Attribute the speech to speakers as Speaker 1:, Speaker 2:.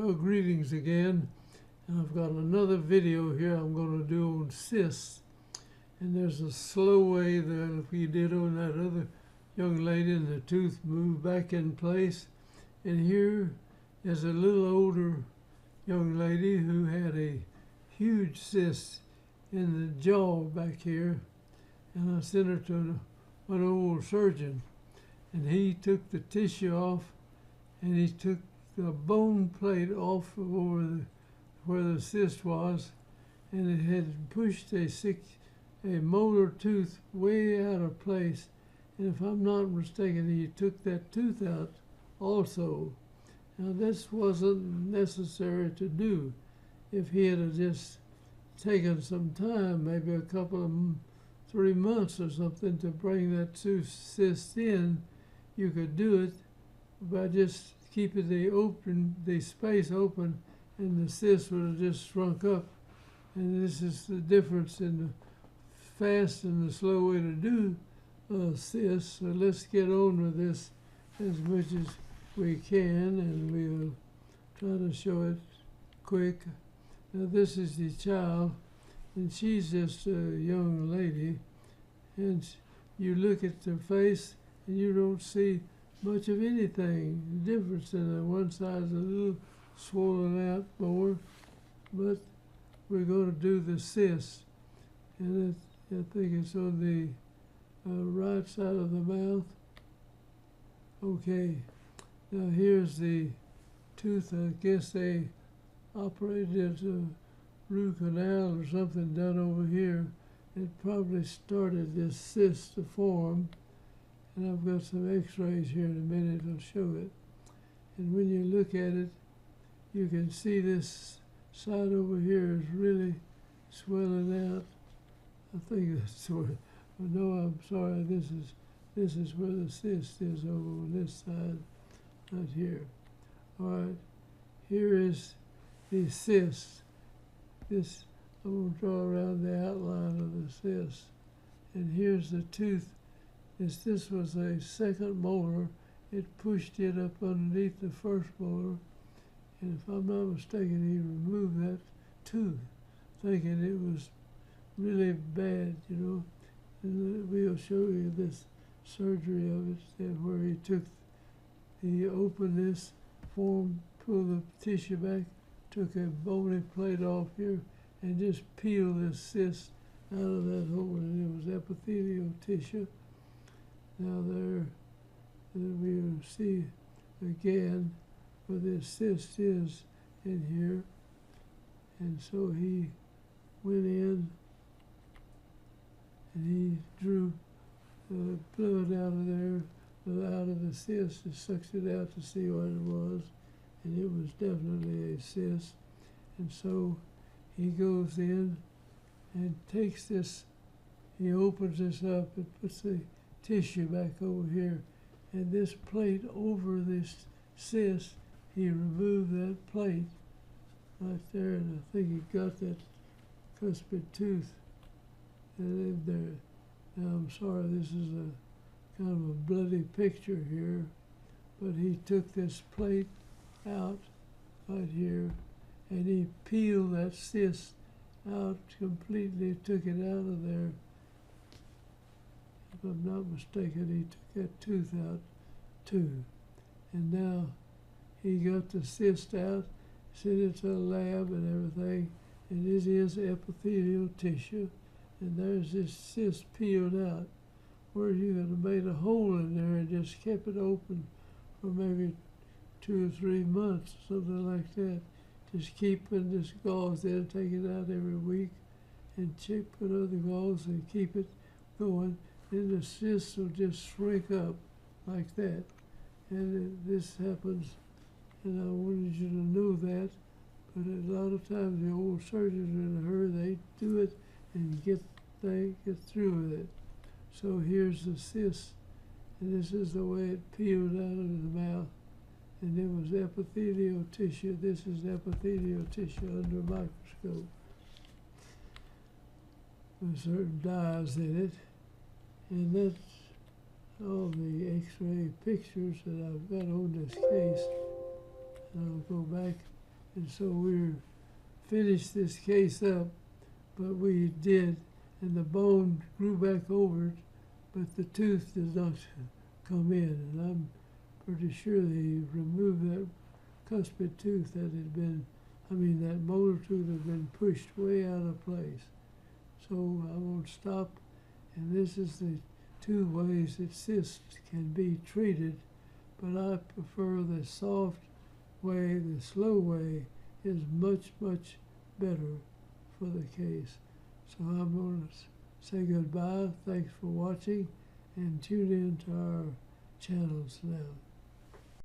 Speaker 1: Well, greetings again. And I've got another video here I'm going to do on cysts. And there's a slow way that we did on that other young lady, and the tooth moved back in place. And here is a little older young lady who had a huge cyst in the jaw back here. And I sent her to an old surgeon. And he took the tissue off, and he took the bone plate off over where the cyst was, and it had pushed a molar tooth way out of place. And if I'm not mistaken, he took that tooth out also. Now this wasn't necessary to do. If he had just taken some time, maybe a couple of 3 months or something, to bring that cyst in, you could do it by just keeping the space open, and the cyst would have just shrunk up. And this is the difference in the fast and the slow way to do cysts. So let's get on with this as much as we can, and we'll try to show it quick. Now this is the child, and she's just a young lady, and you look at her face and you don't see much of anything. The difference in the one side is a little swollen out more, but we're going to do the cyst, and I think it's on the right side of the mouth. Okay, now here's the tooth. I guess they operated a root canal or something done over here. It probably started this cyst to form. And I've got some x-rays here in a minute I'll show it. And when you look at it, you can see this side over here is really swelling out. I think that's where, no, I'm sorry, this is where the cyst is, over on this side, not here. All right, here is the cyst. This, I'm going to draw around the outline of the cyst. And here's the tooth. This was a second molar, it pushed it up underneath the first molar, and if I'm not mistaken, he removed that tooth, thinking it was really bad, you know. And we'll show you this surgery of it, where he opened this, pulled the tissue back, took a bony plate off here, and just peeled this cyst out of that hole, and it was epithelial tissue. Now there, we'll see again where this cyst is in here. And so he went in and he drew blood out of there, out of the cyst, and sucked it out to see what it was. And it was definitely a cyst. And so he goes in and takes this, he opens this up and puts the tissue back over here, and this plate over this cyst, he removed that plate right there, and I think he got that cuspid tooth in there. Now I'm sorry, this is a kind of a bloody picture here, but he took this plate out right here, and he peeled that cyst out completely, took it out of there. If I'm not mistaken, he took that tooth out too. And now he got the cyst out, sent it to a lab and everything, and it is epithelial tissue. And there's this cyst peeled out, where you could have made a hole in there and just kept it open for maybe 2 or 3 months, something like that. Just keep putting this gauze in, take it out every week, and put other gauze and keep it going. And the cyst will just shrink up like that. And this happens, and I wanted you to know that, but a lot of times the old surgeons are in a hurry, they do it and get through with it. So here's the cyst, and this is the way it peeled out of the mouth. And it was epithelial tissue. This is epithelial tissue under a microscope with certain dyes in it. And that's all the x-ray pictures that I've got on this case. And I'll go back And so we finished this case up, but we did, and the bone grew back over it, but the tooth does not come in. And I'm pretty sure they removed that cuspid tooth that had been, that molar tooth had been pushed way out of place. So I won't stop, and this is the 2 ways that cysts can be treated, but I prefer the soft way. The slow way is much, much better for the case. So I'm going to say goodbye. Thanks for watching, and tune in to our channels now.